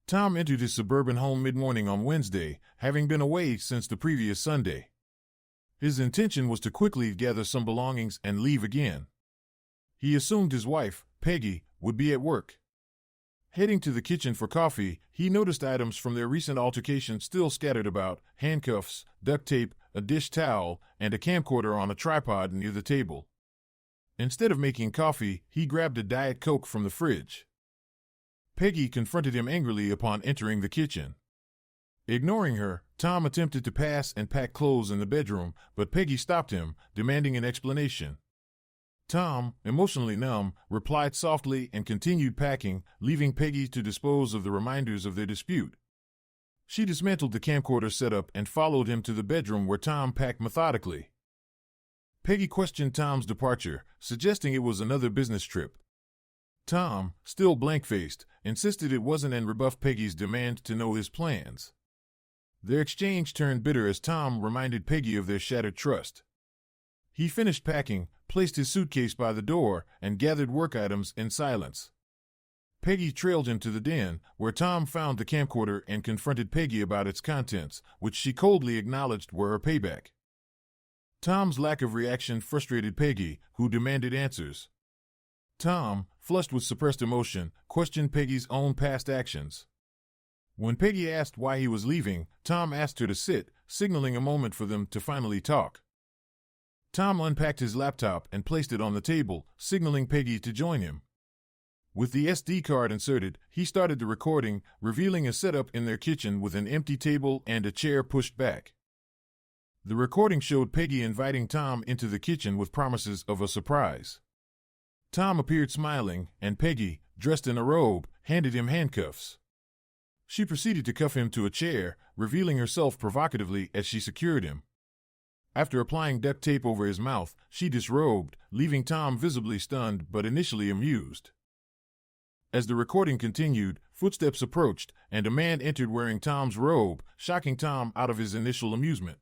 Tom entered his suburban home mid-morning on Wednesday, having been away since the previous Sunday. His intention was to quickly gather some belongings and leave again. He assumed his wife, Peggy, would be at work. Heading to the kitchen for coffee, he noticed items from their recent altercation still scattered about: handcuffs, duct tape, a dish towel, and a camcorder on a tripod near the table. Instead of making coffee, he grabbed a Diet Coke from the fridge. Peggy confronted him angrily upon entering the kitchen. Ignoring her, Tom attempted to pass and pack clothes in the bedroom, but Peggy stopped him, demanding an explanation. Tom, emotionally numb, replied softly and continued packing, leaving Peggy to dispose of the reminders of their dispute. She dismantled the camcorder setup and followed him to the bedroom where Tom packed methodically. Peggy questioned Tom's departure, suggesting it was another business trip. Tom, still blank-faced, insisted it wasn't and rebuffed Peggy's demand to know his plans. Their exchange turned bitter as Tom reminded Peggy of their shattered trust. He finished packing, placed his suitcase by the door, and gathered work items in silence. Peggy trailed him to the den, where Tom found the camcorder and confronted Peggy about its contents, which she coldly acknowledged were her payback. Tom's lack of reaction frustrated Peggy, who demanded answers. Tom, flushed with suppressed emotion, questioned Peggy's own past actions. When Peggy asked why he was leaving, Tom asked her to sit, signaling a moment for them to finally talk. Tom unpacked his laptop and placed it on the table, signaling Peggy to join him. With the SD card inserted, he started the recording, revealing a setup in their kitchen with an empty table and a chair pushed back. The recording showed Peggy inviting Tom into the kitchen with promises of a surprise. Tom appeared smiling, and Peggy, dressed in a robe, handed him handcuffs. She proceeded to cuff him to a chair, revealing herself provocatively as she secured him. After applying duct tape over his mouth, she disrobed, leaving Tom visibly stunned but initially amused. As the recording continued, footsteps approached, and a man entered wearing Tom's robe, shocking Tom out of his initial amusement.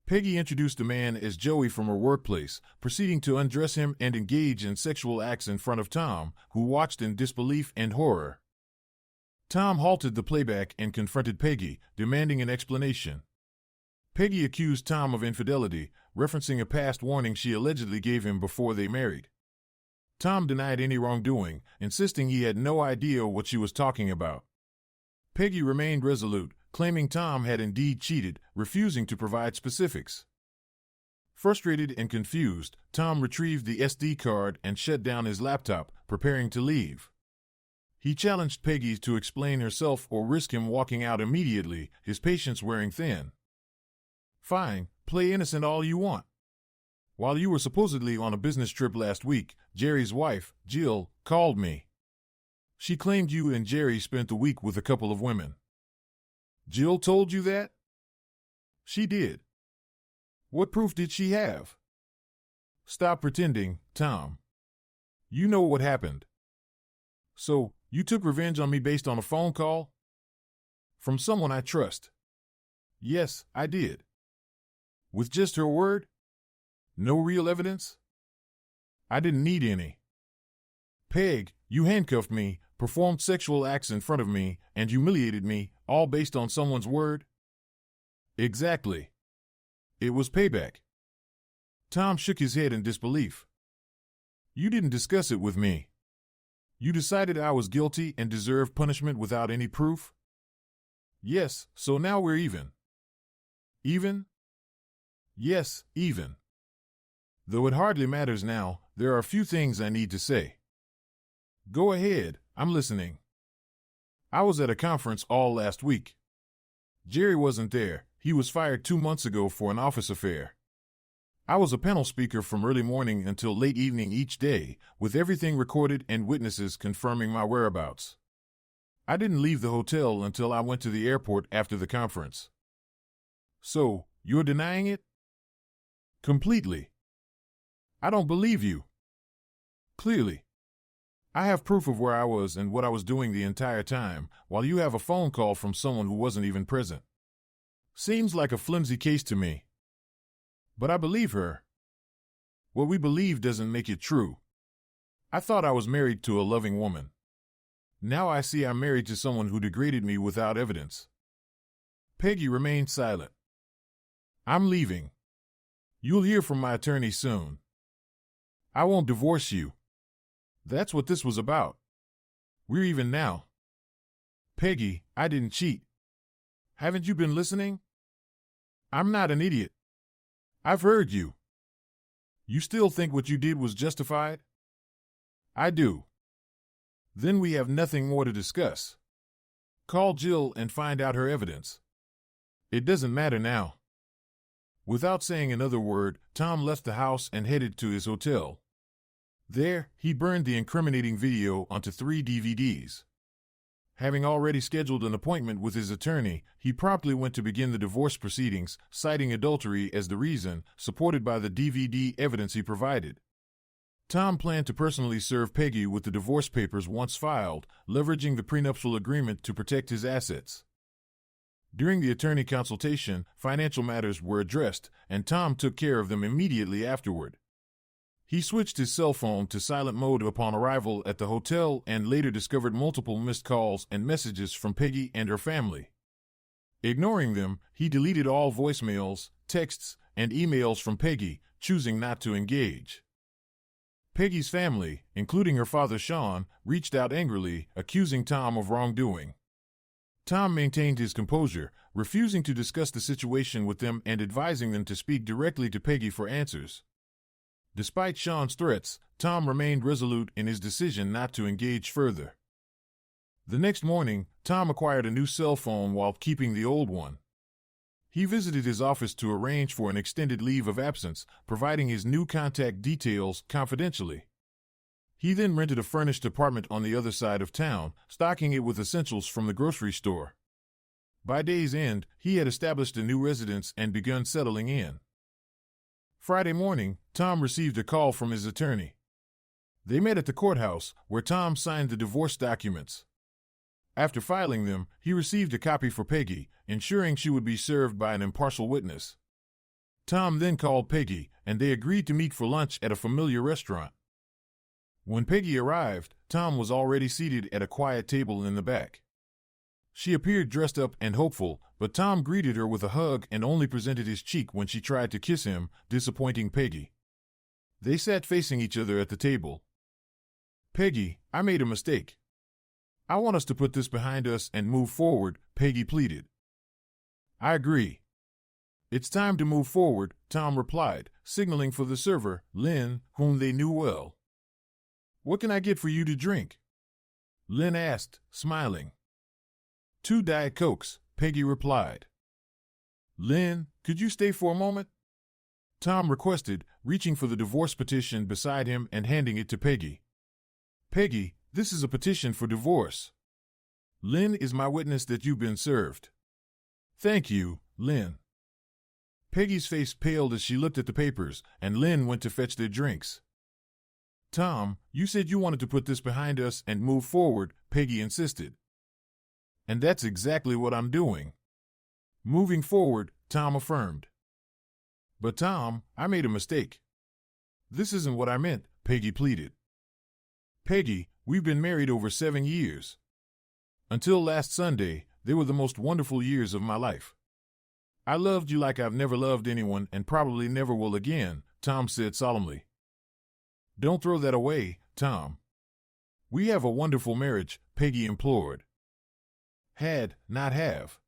Peggy introduced the man as Joey from her workplace, proceeding to undress him and engage in sexual acts in front of Tom, who watched in disbelief and horror. Tom halted the playback and confronted Peggy, demanding an explanation. Peggy accused Tom of infidelity, referencing a past warning she allegedly gave him before they married. Tom denied any wrongdoing, insisting he had no idea what she was talking about. Peggy remained resolute, claiming Tom had indeed cheated, refusing to provide specifics. Frustrated and confused, Tom retrieved the SD card and shut down his laptop, preparing to leave. He challenged Peggy to explain herself or risk him walking out immediately, his patience wearing thin. "Fine, play innocent all you want. While you were supposedly on a business trip last week, Jerry's wife, Jill, called me. She claimed you and Jerry spent the week with a couple of women." "Jill told you that?" "She did." "What proof did she have?" "Stop pretending, Tom. You know what happened." "So, you took revenge on me based on a phone call?" "From someone I trust." "Yes, I did." "With just her word? No real evidence?" "I didn't need any." "Peg, you handcuffed me, performed sexual acts in front of me, and humiliated me, all based on someone's word?" "Exactly. It was payback." Tom shook his head in disbelief. "You didn't discuss it with me. You decided I was guilty and deserved punishment without any proof?" "Yes, so now we're even." "Even?" "Yes, even. Though it hardly matters now, there are a few things I need to say." "Go ahead, I'm listening." "I was at a conference all last week. Jerry wasn't there, he was fired 2 months ago for an office affair. I was a panel speaker from early morning until late evening each day, with everything recorded and witnesses confirming my whereabouts. I didn't leave the hotel until I went to the airport after the conference." "So, you're denying it?" "Completely." "I don't believe you." "Clearly. I have proof of where I was and what I was doing the entire time, while you have a phone call from someone who wasn't even present. Seems like a flimsy case to me." "But I believe her." "What we believe doesn't make it true. I thought I was married to a loving woman." Now I see I'm married to someone who degraded me without evidence. Peggy remained silent. I'm leaving. You'll hear from my attorney soon. I won't divorce you. That's what this was about. We're even now. Peggy, I didn't cheat. Haven't you been listening? I'm not an idiot. I've heard you. You still think what you did was justified? I do. Then we have nothing more to discuss. Call Jill and find out her evidence. It doesn't matter now. Without saying another word, Tom left the house and headed to his hotel. There, he burned the incriminating video onto 3 DVDs. Having already scheduled an appointment with his attorney, he promptly went to begin the divorce proceedings, citing adultery as the reason, supported by the DVD evidence he provided. Tom planned to personally serve Peggy with the divorce papers once filed, leveraging the prenuptial agreement to protect his assets. During the attorney consultation, financial matters were addressed, and Tom took care of them immediately afterward. He switched his cell phone to silent mode upon arrival at the hotel and later discovered multiple missed calls and messages from Peggy and her family. Ignoring them, he deleted all voicemails, texts, and emails from Peggy, choosing not to engage. Peggy's family, including her father Sean, reached out angrily, accusing Tom of wrongdoing. Tom maintained his composure, refusing to discuss the situation with them and advising them to speak directly to Peggy for answers. Despite Sean's threats, Tom remained resolute in his decision not to engage further. The next morning, Tom acquired a new cell phone while keeping the old one. He visited his office to arrange for an extended leave of absence, providing his new contact details confidentially. He then rented a furnished apartment on the other side of town, stocking it with essentials from the grocery store. By day's end, he had established a new residence and begun settling in. Friday morning, Tom received a call from his attorney. They met at the courthouse, where Tom signed the divorce documents. After filing them, he received a copy for Peggy, ensuring she would be served by an impartial witness. Tom then called Peggy, and they agreed to meet for lunch at a familiar restaurant. When Peggy arrived, Tom was already seated at a quiet table in the back. She appeared dressed up and hopeful, but Tom greeted her with a hug and only presented his cheek when she tried to kiss him, disappointing Peggy. They sat facing each other at the table. Peggy, I made a mistake. I want us to put this behind us and move forward, Peggy pleaded. I agree. It's time to move forward, Tom replied, signaling for the server, Lynn, whom they knew well. What can I get for you to drink? Lynn asked, smiling. 2 Diet Cokes, Peggy replied. Lynn, could you stay for a moment? Tom requested, reaching for the divorce petition beside him and handing it to Peggy. Peggy, this is a petition for divorce. Lynn is my witness that you've been served. Thank you, Lynn. Peggy's face paled as she looked at the papers, and Lynn went to fetch their drinks. Tom, you said you wanted to put this behind us and move forward, Peggy insisted. And that's exactly what I'm doing. Moving forward, Tom affirmed. But Tom, I made a mistake. This isn't what I meant, Peggy pleaded. Peggy, we've been married over 7 years. Until last Sunday, they were the most wonderful years of my life. I loved you like I've never loved anyone and probably never will again, Tom said solemnly. Don't throw that away, Tom. We have a wonderful marriage, Peggy implored. Had, not have.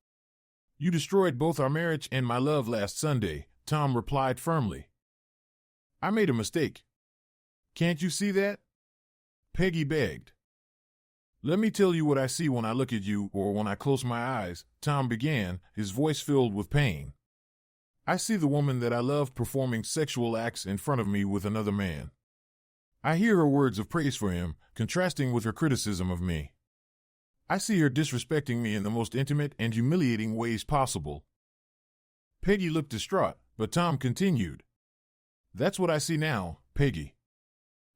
You destroyed both our marriage and my love last Sunday, Tom replied firmly. I made a mistake. Can't you see that? Peggy begged. Let me tell you what I see when I look at you or when I close my eyes, Tom began, his voice filled with pain. I see the woman that I loved performing sexual acts in front of me with another man. I hear her words of praise for him, contrasting with her criticism of me. I see her disrespecting me in the most intimate and humiliating ways possible. Peggy looked distraught, but Tom continued. That's what I see now, Peggy.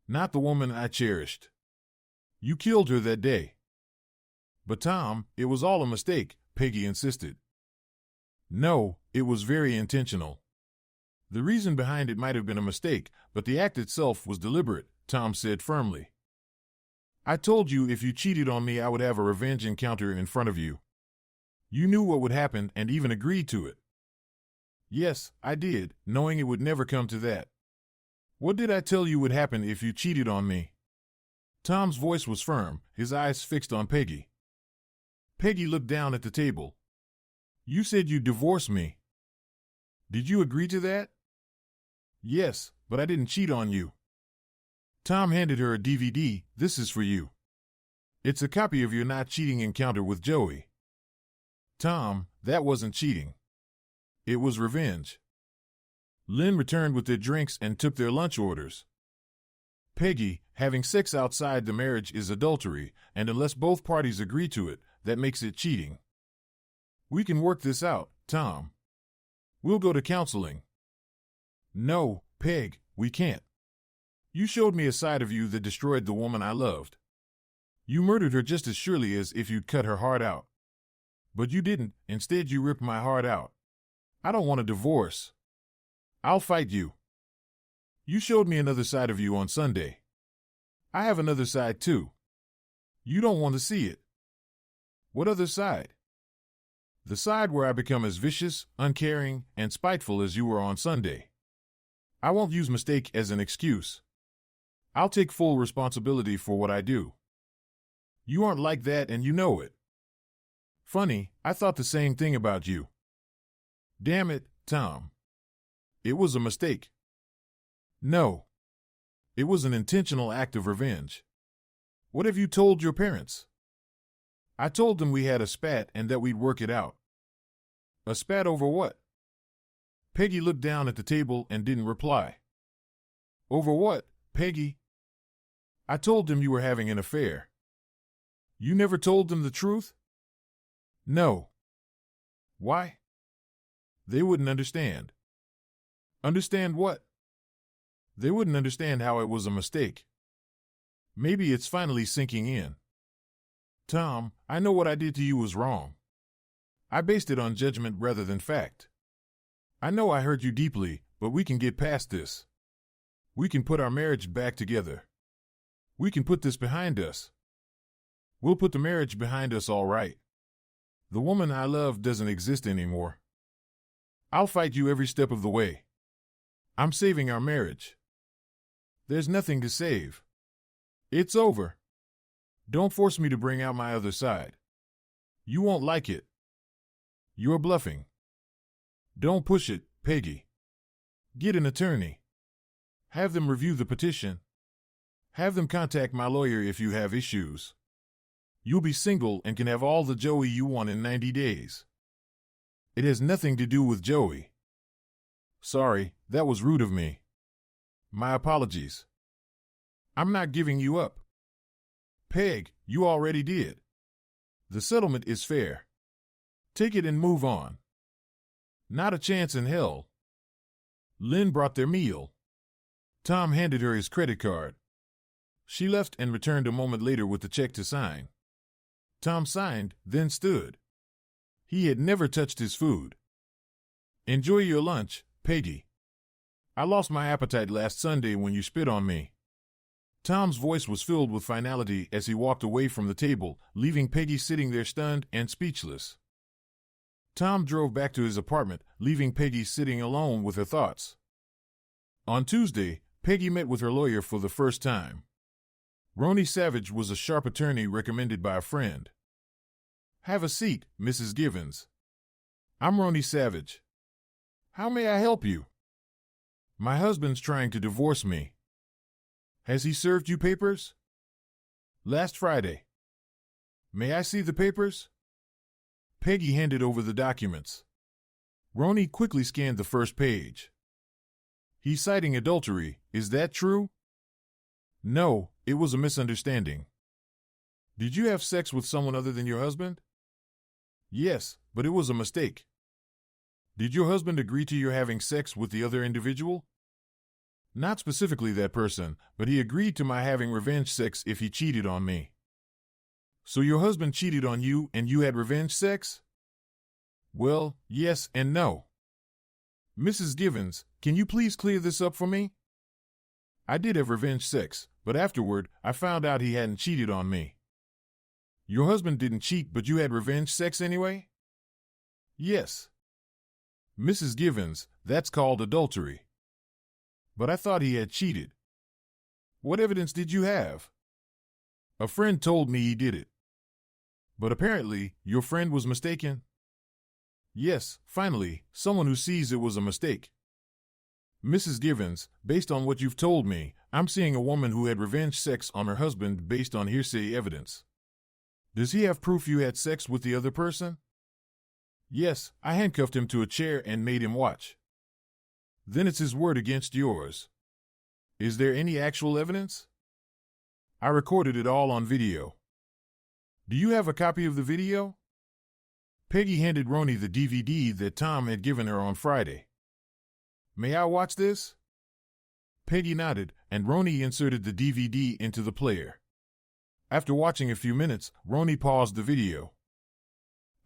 Not the woman I cherished. You killed her that day. But Tom, it was all a mistake, Peggy insisted. No, it was very intentional. The reason behind it might have been a mistake, but the act itself was deliberate, Tom said firmly. I told you if you cheated on me, I would have a revenge encounter in front of you. You knew what would happen and even agreed to it. Yes, I did, knowing it would never come to that. What did I tell you would happen if you cheated on me? Tom's voice was firm, his eyes fixed on Peggy. Peggy looked down at the table. You said you'd divorce me. Did you agree to that? Yes, but I didn't cheat on you. Tom handed her a DVD. This is for you. It's a copy of your not cheating encounter with Joey. Tom, that wasn't cheating. It was revenge. Lynn returned with their drinks and took their lunch orders. Peggy, having sex outside the marriage is adultery, and unless both parties agree to it, that makes it cheating. We can work this out, Tom. We'll go to counseling. No, Peg, we can't. You showed me a side of you that destroyed the woman I loved. You murdered her just as surely as if you'd cut her heart out. But you didn't, instead you ripped my heart out. I don't want a divorce. I'll fight you. You showed me another side of you on Sunday. I have another side too. You don't want to see it. What other side? The side where I become as vicious, uncaring, and spiteful as you were on Sunday. I won't use mistake as an excuse. I'll take full responsibility for what I do. You aren't like that and you know it. Funny, I thought the same thing about you. Damn it, Tom. It was a mistake. No. It was an intentional act of revenge. What have you told your parents? I told them we had a spat and that we'd work it out. A spat over what? Peggy looked down at the table and didn't reply. Over what, Peggy? I told them you were having an affair. You never told them the truth? No. Why? They wouldn't understand. Understand what? They wouldn't understand how it was a mistake. Maybe it's finally sinking in. Tom, I know what I did to you was wrong. I based it on judgment rather than fact. I know I hurt you deeply, but we can get past this. We can put our marriage back together. We can put this behind us. We'll put the marriage behind us all right. The woman I love doesn't exist anymore. I'll fight you every step of the way. I'm saving our marriage. There's nothing to save. It's over. Don't force me to bring out my other side. You won't like it. You're bluffing. Don't push it, Peggy. Get an attorney. Have them review the petition. Have them contact my lawyer if you have issues. You'll be single and can have all the Joey you want in 90 days. It has nothing to do with Joey. Sorry, that was rude of me. My apologies. I'm not giving you up. Peg, you already did. The settlement is fair. Take it and move on. Not a chance in hell. Lynn brought their meal. Tom handed her his credit card. She left and returned a moment later with the check to sign. Tom signed, then stood. He had never touched his food. Enjoy your lunch, Peggy. I lost my appetite last Sunday when you spit on me. Tom's voice was filled with finality as he walked away from the table, leaving Peggy sitting there stunned and speechless. Tom drove back to his apartment, leaving Peggy sitting alone with her thoughts. On Tuesday, Peggy met with her lawyer for the first time. Ronnie Savage was a sharp attorney recommended by a friend. Have a seat, Mrs. Givens. I'm Ronnie Savage. How may I help you? My husband's trying to divorce me. Has he served you papers? Last Friday. May I see the papers? Peggy handed over the documents. Ronnie quickly scanned the first page. He's citing adultery, is that true? No, it was a misunderstanding. Did you have sex with someone other than your husband? Yes, but it was a mistake. Did your husband agree to your having sex with the other individual? Not specifically that person, but he agreed to my having revenge sex if he cheated on me. So your husband cheated on you and you had revenge sex? Well, yes and no. Mrs. Givens, can you please clear this up for me? I did have revenge sex, But afterward, I found out he hadn't cheated on me. Your husband didn't cheat, but you had revenge sex anyway? Yes. Mrs. Givens, that's called adultery. But I thought he had cheated. What evidence did you have? A friend told me he did it. But apparently, your friend was mistaken? Yes, finally, someone who sees it was a mistake. Mrs. Givens, based on what you've told me, I'm seeing a woman who had revenge sex on her husband based on hearsay evidence. Does he have proof you had sex with the other person? Yes, I handcuffed him to a chair and made him watch. Then it's his word against yours. Is there any actual evidence? I recorded it all on video. Do you have a copy of the video? Peggy handed Roni the DVD that Tom had given her on Friday. May I watch this? Peggy nodded, and Roni inserted the DVD into the player. After watching a few minutes, Roni paused the video.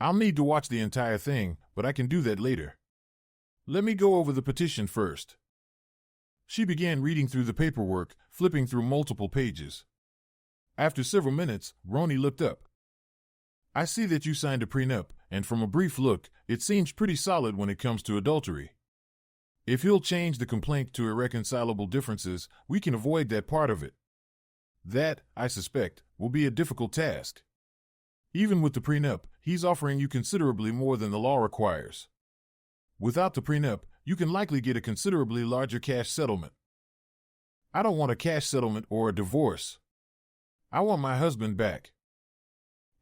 I'll need to watch the entire thing, but I can do that later. Let me go over the petition first. She began reading through the paperwork, flipping through multiple pages. After several minutes, Roni looked up. I see that you signed a prenup, and from a brief look, it seems pretty solid when it comes to adultery. If he'll change the complaint to irreconcilable differences, we can avoid that part of it. That, I suspect, will be a difficult task. Even with the prenup, he's offering you considerably more than the law requires. Without the prenup, you can likely get a considerably larger cash settlement. I don't want a cash settlement or a divorce. I want my husband back.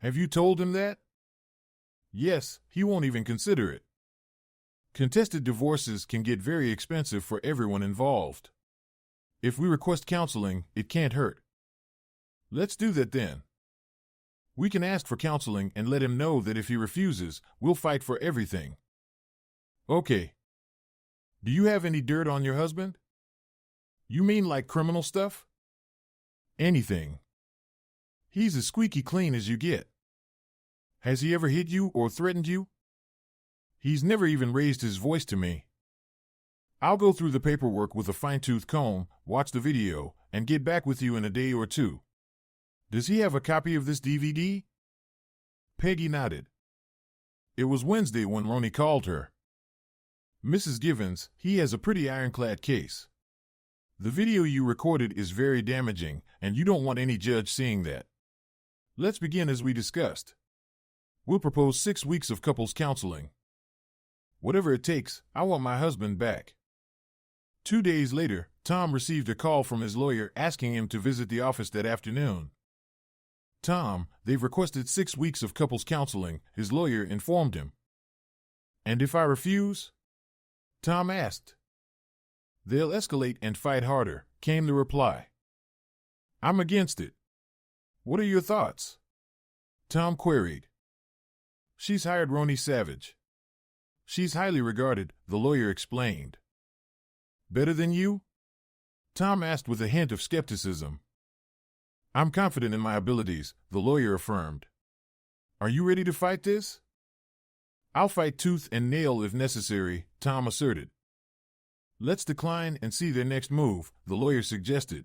Have you told him that? Yes, he won't even consider it. Contested divorces can get very expensive for everyone involved. If we request counseling, it can't hurt. Let's do that then. We can ask for counseling and let him know that if he refuses, we'll fight for everything. Okay. Do you have any dirt on your husband? You mean like criminal stuff? Anything. He's as squeaky clean as you get. Has he ever hit you or threatened you? He's never even raised his voice to me. I'll go through the paperwork with a fine-tooth comb, watch the video, and get back with you in a day or two. Does he have a copy of this DVD? Peggy nodded. It was Wednesday when Roni called her. Mrs. Givens, he has a pretty ironclad case. The video you recorded is very damaging, and you don't want any judge seeing that. Let's begin as we discussed. We'll propose 6 weeks of couples counseling. Whatever it takes, I want my husband back. 2 days later, Tom received a call from his lawyer asking him to visit the office that afternoon. Tom, they've requested 6 weeks of couples counseling, his lawyer informed him. And if I refuse? Tom asked. They'll escalate and fight harder, came the reply. I'm against it. What are your thoughts? Tom queried. She's hired Roni Savage. She's highly regarded, the lawyer explained. Better than you? Tom asked with a hint of skepticism. I'm confident in my abilities, the lawyer affirmed. Are you ready to fight this? I'll fight tooth and nail if necessary, Tom asserted. Let's decline and see their next move, the lawyer suggested.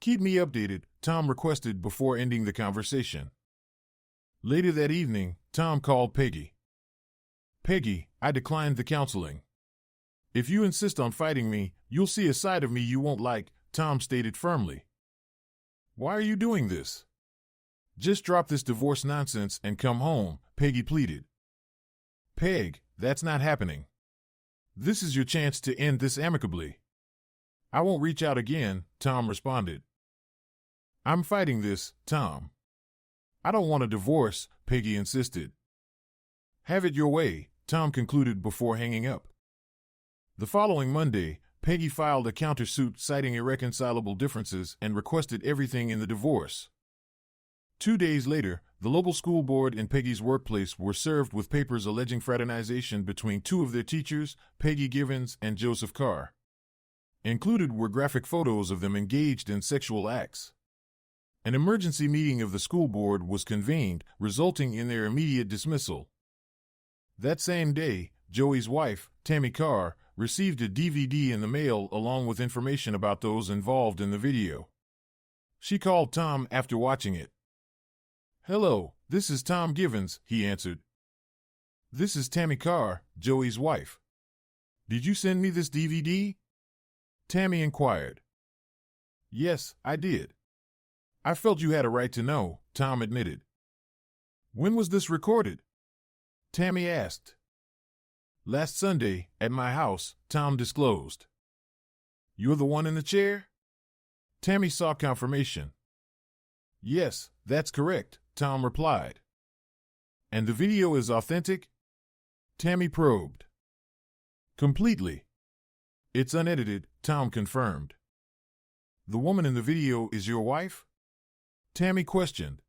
Keep me updated, Tom requested before ending the conversation. Later that evening, Tom called Peggy. Peggy, I declined the counseling. If you insist on fighting me, you'll see a side of me you won't like, Tom stated firmly. Why are you doing this? Just drop this divorce nonsense and come home, Peggy pleaded. Peg, that's not happening. This is your chance to end this amicably. I won't reach out again, Tom responded. I'm fighting this, Tom. I don't want a divorce, Peggy insisted. Have it your way, Tom concluded before hanging up. The following Monday, Peggy filed a countersuit citing irreconcilable differences and requested everything in the divorce. 2 days later, the local school board and Peggy's workplace were served with papers alleging fraternization between 2 of their teachers, Peggy Givens and Joseph Carr. Included were graphic photos of them engaged in sexual acts. An emergency meeting of the school board was convened, resulting in their immediate dismissal. That same day, Joey's wife, Tammy Carr, received a DVD in the mail along with information about those involved in the video. She called Tom after watching it. "Hello, this is Tom Givens," he answered. "This is Tammy Carr, Joey's wife. Did you send me this DVD?" Tammy inquired. "Yes, I did. I felt you had a right to know," Tom admitted. "When was this recorded?" Tammy asked. "Last Sunday, at my house," Tom disclosed. "You're the one in the chair?" Tammy sought confirmation. "Yes, that's correct," Tom replied. "And the video is authentic?" Tammy probed. "Completely. It's unedited," Tom confirmed. "The woman in the video is your wife?" Tammy questioned.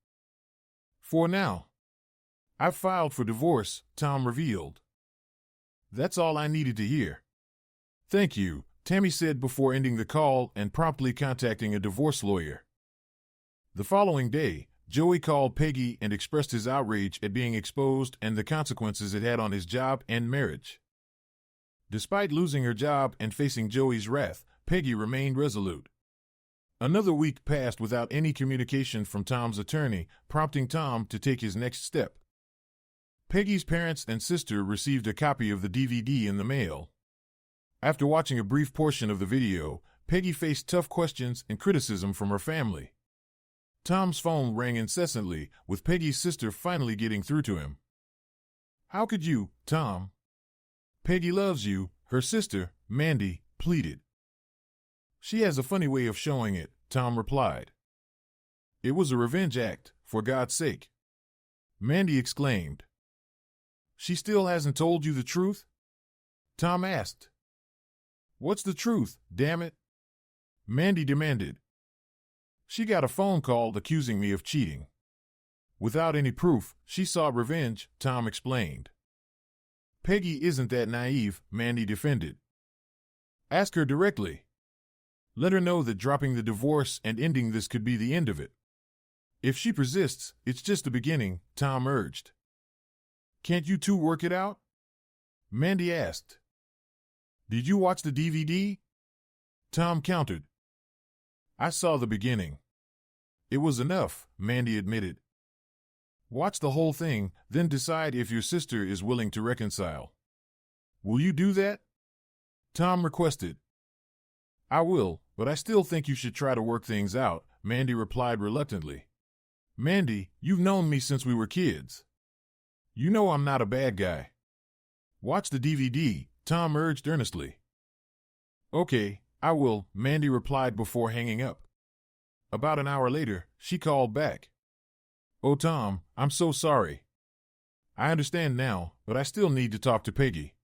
"For now. I've filed for divorce," Tom revealed. "That's all I needed to hear." "Thank you," Tammy said before ending the call and promptly contacting a divorce lawyer. The following day, Joey called Peggy and expressed his outrage at being exposed and the consequences it had on his job and marriage. Despite losing her job and facing Joey's wrath, Peggy remained resolute. Another week passed without any communication from Tom's attorney, prompting Tom to take his next step. Peggy's parents and sister received a copy of the DVD in the mail. After watching a brief portion of the video, Peggy faced tough questions and criticism from her family. Tom's phone rang incessantly, with Peggy's sister finally getting through to him. "How could you, Tom? Peggy loves you," her sister, Mandy, pleaded. "She has a funny way of showing it," Tom replied. "It was a revenge act, for God's sake," Mandy exclaimed. "She still hasn't told you the truth?" Tom asked. "What's the truth, damn it?" Mandy demanded. "She got a phone call accusing me of cheating. Without any proof, she sought revenge," Tom explained. "Peggy isn't that naive," Mandy defended. "Ask her directly. Let her know that dropping the divorce and ending this could be the end of it. If she persists, it's just the beginning," Tom urged. "Can't you two work it out?" Mandy asked. "Did you watch the DVD?" Tom countered. "I saw the beginning." "It was enough," Mandy admitted. "Watch the whole thing, then decide if your sister is willing to reconcile." "Will you do that?" Tom requested. "I will, but I still think you should try to work things out," Mandy replied reluctantly. "Mandy, you've known me since we were kids. You know I'm not a bad guy. Watch the DVD," Tom urged earnestly. "Okay, I will," Mandy replied before hanging up. About an hour later, she called back. "Oh, Tom, I'm so sorry. I understand now, but I still need to talk to Peggy.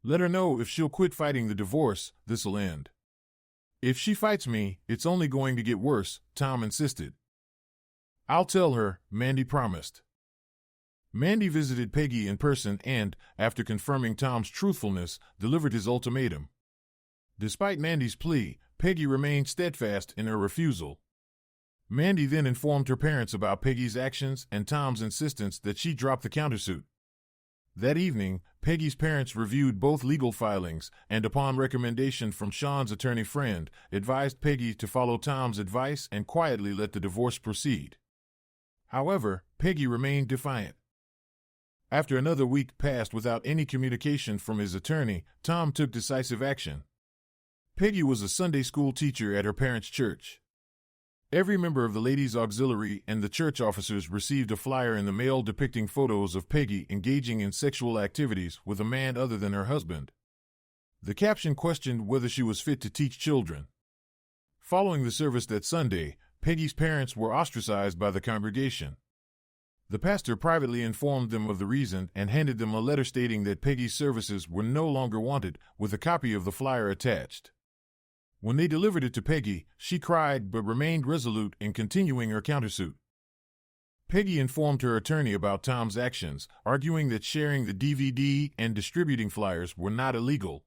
Let her know if she'll quit fighting the divorce, this'll end." "If she fights me, it's only going to get worse," Tom insisted. "I'll tell her," Mandy promised. Mandy visited Peggy in person and, after confirming Tom's truthfulness, delivered his ultimatum. Despite Mandy's plea, Peggy remained steadfast in her refusal. Mandy then informed her parents about Peggy's actions and Tom's insistence that she drop the countersuit. That evening, Peggy's parents reviewed both legal filings and, upon recommendation from Sean's attorney friend, advised Peggy to follow Tom's advice and quietly let the divorce proceed. However, Peggy remained defiant. After another week passed without any communication from his attorney, Tom took decisive action. Peggy was a Sunday school teacher at her parents' church. Every member of the Ladies' Auxiliary and the church officers received a flyer in the mail depicting photos of Peggy engaging in sexual activities with a man other than her husband. The caption questioned whether she was fit to teach children. Following the service that Sunday, Peggy's parents were ostracized by the congregation. The pastor privately informed them of the reason and handed them a letter stating that Peggy's services were no longer wanted, with a copy of the flyer attached. When they delivered it to Peggy, she cried but remained resolute in continuing her countersuit. Peggy informed her attorney about Tom's actions, arguing that sharing the DVD and distributing flyers were not illegal.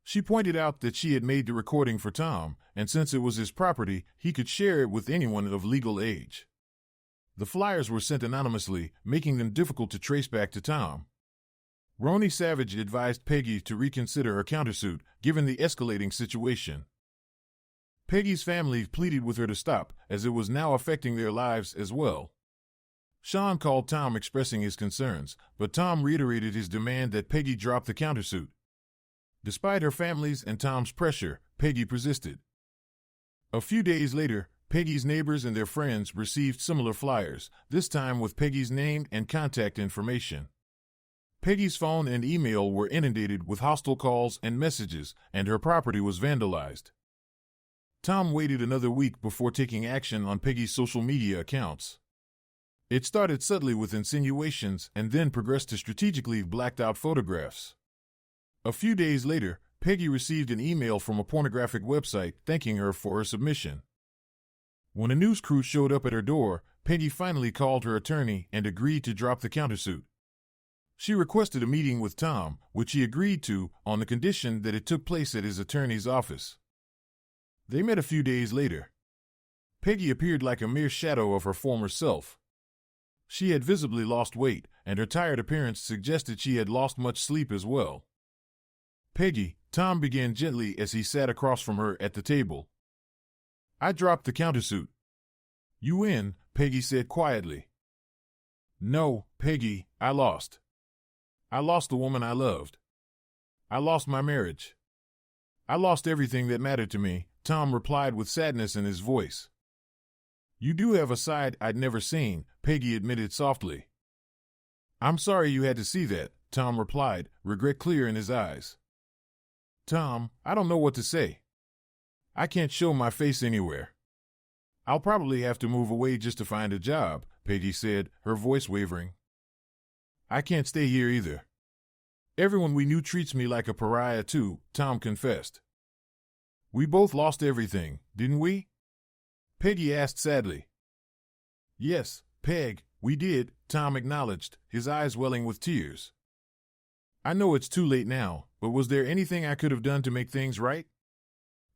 She pointed out that she had made the recording for Tom, and since it was his property, he could share it with anyone of legal age. The flyers were sent anonymously, making them difficult to trace back to Tom. Ronnie Savage advised Peggy to reconsider her countersuit, given the escalating situation. Peggy's family pleaded with her to stop, as it was now affecting their lives as well. Sean called Tom expressing his concerns, but Tom reiterated his demand that Peggy drop the countersuit. Despite her family's and Tom's pressure, Peggy persisted. A few days later, Peggy's neighbors and their friends received similar flyers, this time with Peggy's name and contact information. Peggy's phone and email were inundated with hostile calls and messages, and her property was vandalized. Tom waited another week before taking action on Peggy's social media accounts. It started subtly with insinuations and then progressed to strategically blacked-out photographs. A few days later, Peggy received an email from a pornographic website thanking her for her submission. When a news crew showed up at her door, Peggy finally called her attorney and agreed to drop the countersuit. She requested a meeting with Tom, which he agreed to, on the condition that it took place at his attorney's office. They met a few days later. Peggy appeared like a mere shadow of her former self. She had visibly lost weight, and her tired appearance suggested she had lost much sleep as well. "Peggy," Tom began gently as he sat across from her at the table. "I dropped the countersuit." "You win," Peggy said quietly. "No, Peggy, I lost. I lost the woman I loved. I lost my marriage. I lost everything that mattered to me," Tom replied with sadness in his voice. "You do have a side I'd never seen," Peggy admitted softly. "I'm sorry you had to see that," Tom replied, regret clear in his eyes. "Tom, I don't know what to say. I can't show my face anywhere. I'll probably have to move away just to find a job," Peggy said, her voice wavering. "I can't stay here either. Everyone we knew treats me like a pariah too," Tom confessed. "We both lost everything, didn't we?" Peggy asked sadly. "Yes, Peg, we did," Tom acknowledged, his eyes welling with tears. "I know it's too late now, but was there anything I could have done to make things right?"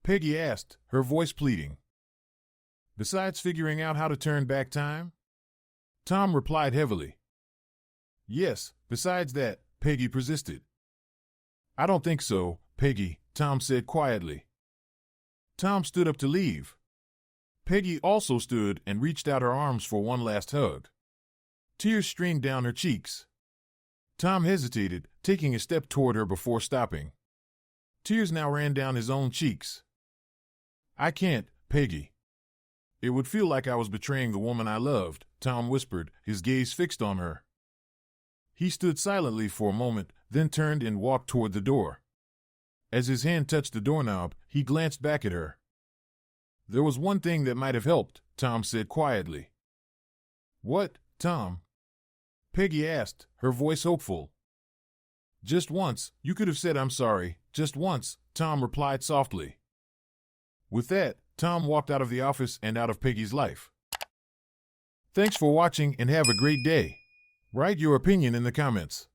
Peggy asked, her voice pleading. "Besides figuring out how to turn back time?" Tom replied heavily. "Yes, besides that," Peggy persisted. "I don't think so, Peggy," Tom said quietly. Tom stood up to leave. Peggy also stood and reached out her arms for one last hug. Tears streamed down her cheeks. Tom hesitated, taking a step toward her before stopping. Tears now ran down his own cheeks. "I can't, Peggy. It would feel like I was betraying the woman I loved," Tom whispered, his gaze fixed on her. He stood silently for a moment, then turned and walked toward the door. As his hand touched the doorknob, he glanced back at her. "There was one thing that might have helped," Tom said quietly. "What, Tom?" Peggy asked, her voice hopeful. "Just once, you could have said I'm sorry, just once," Tom replied softly. With that, Tom walked out of the office and out of Peggy's life. Thanks for watching and have a great day. Write your opinion in the comments.